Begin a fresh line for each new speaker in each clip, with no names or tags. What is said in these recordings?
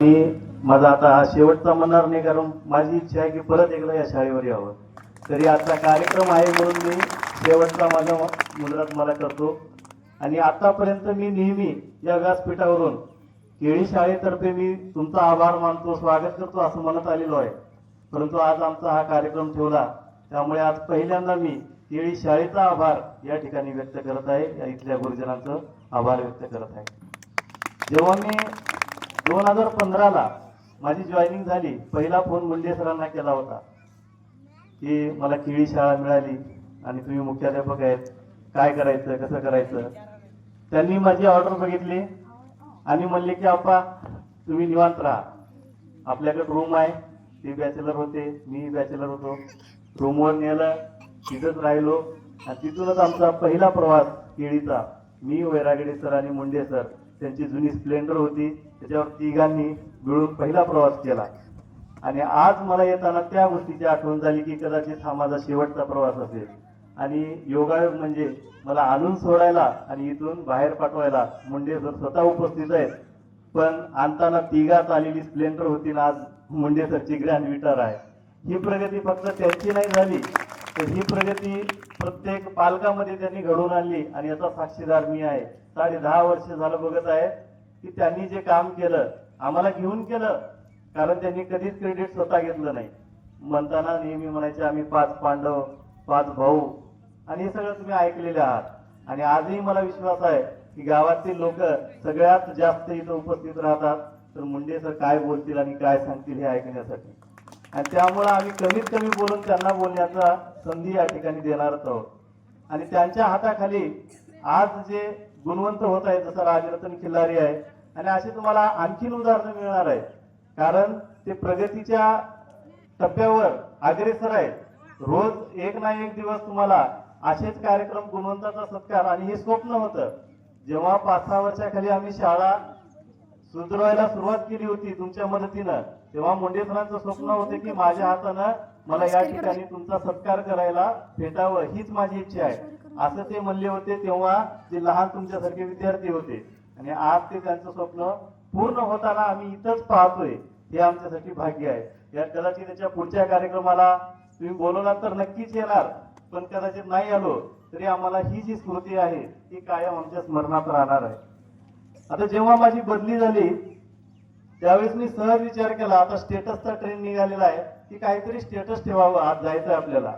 मी माझा आता हा शेवटचा म्हणणार नाही, कारण माझी इच्छा आहे की परत एकदा या शाळेवर यावं. तरी आजचा कार्यक्रम आहे म्हणून मी शेवटचा माझा मुजरात मला करतो. आणि आतापर्यंत मी नेहमी या व्यासपीठावरून केळी शाळेतर्फे मी तुमचा आभार मानतो, स्वागत करतो असं म्हणत आलेलो आहे. परंतु आज आमचा हा कार्यक्रम ठेवला, त्यामुळे आज पहिल्यांदा मी केळी शाळेचा आभार या ठिकाणी व्यक्त करत आहे, या इथल्या गुरुजनांचं आभार व्यक्त करत आहे. जेव्हा मी 2015ला माझी जॉईनिंग झाली, पहिला फोन मुंडे सरांना केला होता की मला केळी शाळा मिळाली आणि तुम्ही मुख्याध्यापक आहेत, काय करायचं कसं करायचं. त्यांनी माझी ऑर्डर बघितली आणि म्हणले की आप्पा तुम्ही निवांत राहा, आपल्याकडे रूम आहे. ते बॅचलर होते, मी बॅचलर होतो. रूमवर नेलं, तिथंच राहिलो आणि तिथूनच आमचा पहिला प्रवास केळीचा, मी, वैरागडे सर आणि मुंडे सर, त्यांची जुनी स्प्लेंडर होती त्याच्यावर तिघांनी मिळून पहिला प्रवास केला. आणि आज मला येताना त्या गोष्टीची आठवण झाली की कदाचित हा माझा शेवटचा प्रवास असेल. आणि योगायोग म्हणजे मला आणून सोडायला आणि इथून बाहेर पाठवायला मुंडे सर स्वतः उपस्थित आहेत. पण आणताना तिघात आलेली स्प्लेंडर होती ना, आज मुंडे सरची ग्रँड विटार आहे. ही प्रगती फक्त त्यांची नाही झाली, तर ही प्रगती प्रत्येक पालकामध्ये त्यांनी घडवून आणली आणि याचा साक्षीदार मी आहे. 10.5 वर्ष झालं बघत आहे की त्यांनी जे काम केलं आम्हाला घेऊन केलं, कारण त्यांनी कधीच क्रेडिट स्वतः घेतलं नाही. म्हणताना नेहमी म्हणायचे आम्ही 5 पांडव 5 भाऊ, आणि हे सगळं तुम्ही ऐकलेले आहात. आणि आजही मला विश्वास आहे की गावातील लोक सगळ्यात जास्त इथं उपस्थित राहतात तर मुंडे सर काय बोलतील आणि काय सांगतील हे ऐकण्यासाठी. आणि त्यामुळे आम्ही कमीत कमी बोलून त्यांना बोलण्याचा संधी या ठिकाणी देणारच आहोत. आणि त्यांच्या हाताखाली आज जे गुणवंत होत आहे, जसं राजरत्न खिल्लारी आहे, आणि असे तुम्हाला आणखीन उदाहरणं मिळणार आहे, कारण ते प्रगतीच्या टप्प्यावर अग्रेसर आहेत. रोज एक ना एक दिवस तुम्हाला असेच कार्यक्रम, गुणवंताचा सत्कार. आणि हे स्वप्न होतं जेव्हा 5-6 वर्षाखाली आम्ही शाळा सुधारायला सुरुवात केली होती तुमच्या मदतीनं, तेव्हा मुंडे सरांचं स्वप्न होतं की माझ्या हातानं मला या ठिकाणी तुमचा सत्कार करायला भेटावं, हीच माझी इच्छा आहे असं ते म्हणले होते. तेव्हा जे लहान तुमच्यासारखे विद्यार्थी होते, आणि आज ते त्यांचं स्वप्न पूर्ण होताना आम्ही इथंच पाहतोय, हे आमच्यासाठी भाग्य आहे. या कदाचित त्याच्या पुढच्या कार्यक्रमाला तुम्ही बोलवलात तर नक्कीच येणार, पण कदाचित नाही आलो तरी आम्हाला ही जी स्मृती आहे ती कायम आमच्या स्मरणात राहणार आहे. आता जेव्हा माझी बदली झाली त्यावेळेस मी सहज विचार केला, आता स्टेटसचा ट्रेंड निघालेला आहे की काहीतरी स्टेटस ठेवावं, आज जायचं आपल्याला.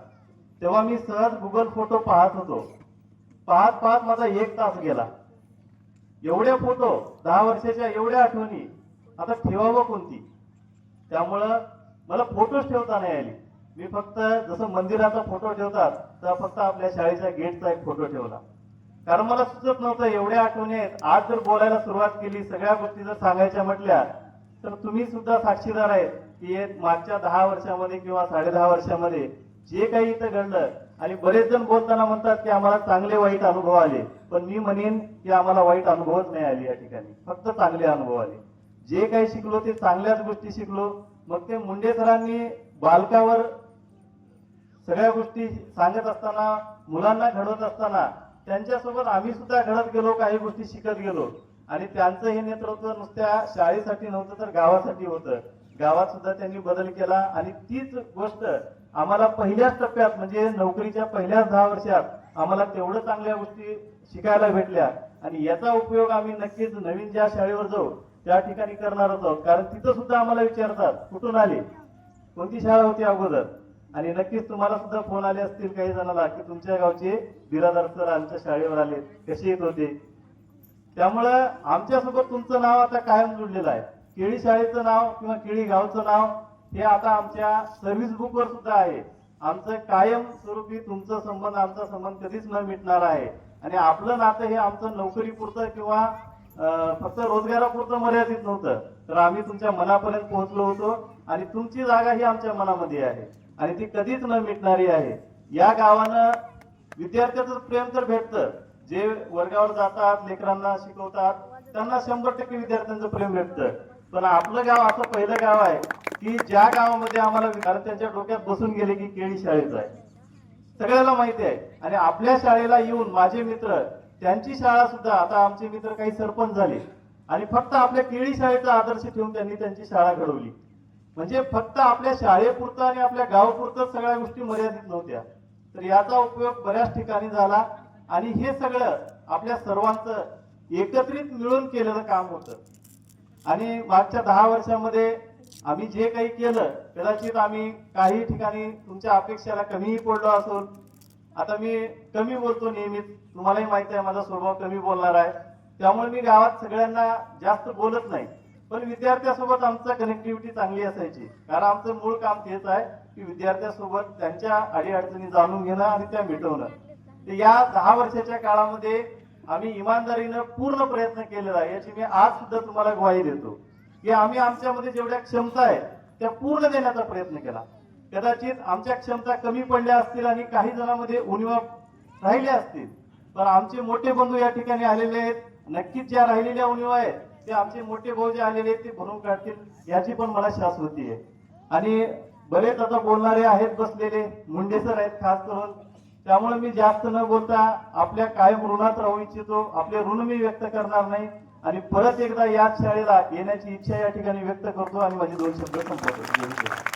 तेव्हा मी सहज गुगल फोटो पाहत होतो. पाहत माझा 1 तास गेला. एवढे फोटो, 10 वर्षाच्या एवढ्या आठवणी, आता ठेवावं कोणती. त्यामुळं मला फोटोच ठेवता नाही आली. मी फक्त जसं मंदिराचा फोटो ठेवतात तर फक्त आपल्या शाळेच्या गेटचा एक फोटो ठेवला, कारण मला सुचत नव्हतं एवढ्या आठवणी आहेत. आज जर बोलायला सुरुवात केली, सगळ्या गोष्टी जर सांगायच्या म्हटल्या तर तुम्ही सुद्धा साक्षीदार आहेत की मागच्या 10 वर्षामध्ये किंवा 10.5 वर्षामध्ये जे काही इथं घडलं. आणि बरेच जण बोलताना म्हणतात की आम्हाला चांगले वाईट अनुभव आले, पण मी म्हणेन की आम्हाला वाईट अनुभवच नाही आले या ठिकाणी, फक्त चांगले अनुभव आले. जे काही शिकलो ते चांगल्याच गोष्टी शिकलो. मग ते मुंडे सरांनी बालकावर सगळ्या गोष्टी सांगत असताना, मुलांना घडवत असताना त्यांच्यासोबत आम्ही सुद्धा घडत गेलो, काही गोष्टी शिकत गेलो. आणि त्यांचं हे नेतृत्व नुसत्या शाळेसाठी नव्हतं तर गावासाठी होतं. गावात सुद्धा त्यांनी बदल केला आणि तीच गोष्ट आम्हाला पहिल्याच टप्प्यात, म्हणजे नोकरीच्या पहिल्याच 10 वर्षात आम्हाला तेवढं चांगल्या गोष्टी शिकायला भेटल्या. आणि याचा उपयोग आम्ही नक्कीच नवीन ज्या शाळेवर जाऊ त्या ठिकाणी करणारच आहोत, कारण तिथं सुद्धा आम्हाला विचारतात कुठून आले, कोणती शाळा होती अगोदर. आणि नक्कीच तुम्हाला सुद्धा फोन आले असतील काही जणांना की तुमच्या गावचे बिरादार सर आमच्या शाळेवर आले, कसे येत होते. त्यामुळं आमच्यासोबत तुमचं नाव आता कायम जुळलेलं आहे. केळी शाळेचं नाव किंवा केळी गावचं नाव हे आता आमच्या सर्व्हिस बुकवर सुद्धा आहे. आमचं कायम स्वरूपी तुमचं संबंध, आमचा संबंध कधीच न मिटणार आहे. आणि आपलं नातं हे आमचं नोकरीपुरतं किंवा फक्त रोजगारापुरतं मर्यादित नव्हतं, तर आम्ही तुमच्या मनापर्यंत पोहोचलो होतो. आणि तुमची जागा ही आमच्या मनामध्ये आहे आणि ती कधीच न मिटणारी आहे. या गावानं विद्यार्थ्याचं प्रेम तर भेटतं, जे वर्गावर जातात, लेकरांना शिकवतात, त्यांना 100% विद्यार्थ्यांचं प्रेम भेटतं. पण आपलं गाव असं पहिलं गाव आहे की ज्या गावामध्ये आम्हाला, कारण त्यांच्या डोक्यात बसून गेले की केळी शाळेचं आहे, सगळ्याला माहिती आहे. आणि आपल्या शाळेला येऊन माझे मित्र, त्यांची शाळा सुद्धा, आता आमचे मित्र काही सरपंच झाले, आणि फक्त आपल्या केळी शाळेचा आदर्श ठेवून त्यांनी त्यांची शाळा घडवली. म्हणजे फक्त आपल्या शाळेपुरतं आणि आपल्या गावापुरतं सगळ्या गोष्टी मर्यादित नव्हत्या, तर याचा उपयोग बऱ्याच ठिकाणी झाला. आणि हे सगळं आपल्या सर्वांचं एकत्रित मिळून केलेलं काम होतं. आणि मागच्या 10 वर्षामध्ये आम्ही जे काही केलं, कदाचित आम्ही काही ठिकाणी तुमच्या अपेक्षेला कमीही पडलो असून. आता मी कमी बोलतो नेहमीच, तुम्हालाही माहिती आहे माझा स्वभाव कमी बोलणार आहे, त्यामुळे मी गावात सगळ्यांना जास्त बोलत नाही. पण विद्यार्थ्यासोबत आमचं कनेक्टिव्हिटी चांगली असायची, कारण आमचं मूळ काम तेच आहे की विद्यार्थ्यासोबत त्यांच्या अडीअडचणी जाणून घेणं आणि त्या मिटवणं. तर या 10 वर्षाच्या काळामध्ये आम्ही इमानदारीनं पूर्ण प्रयत्न केलेला आहे, याची मी आज सुद्धा तुम्हाला ग्वाही देतो की आम्ही आमच्यामध्ये जेवढ्या क्षमता आहेत त्या पूर्ण देण्याचा प्रयत्न केला. कदाचित आमच्या क्षमता कमी पडल्या असतील आणि काही जणांमध्ये उणीवा राहिल्या असतील, पण आमचे मोठे बंधू या ठिकाणी आलेले आहेत. नक्कीच ज्या राहिलेल्या उणीवा आहेत ते आमचे मोठे भाऊ जे आलेले आहेत ते भरून काढतील याची पण मला शाश्वती आहे. आणि बरेच आता बोलणारे आहेत बसलेले, मुंडे सर आहेत खास करून, त्यामुळे मी जास्त न बोलता आपल्या कायम ऋणात राहू इच्छितो. आपले ऋण मी व्यक्त करणार नाही आणि परत एकदा याच शाळेला येण्याची इच्छा या ठिकाणी व्यक्त करतो आणि माझे 2 शब्द संपवतो.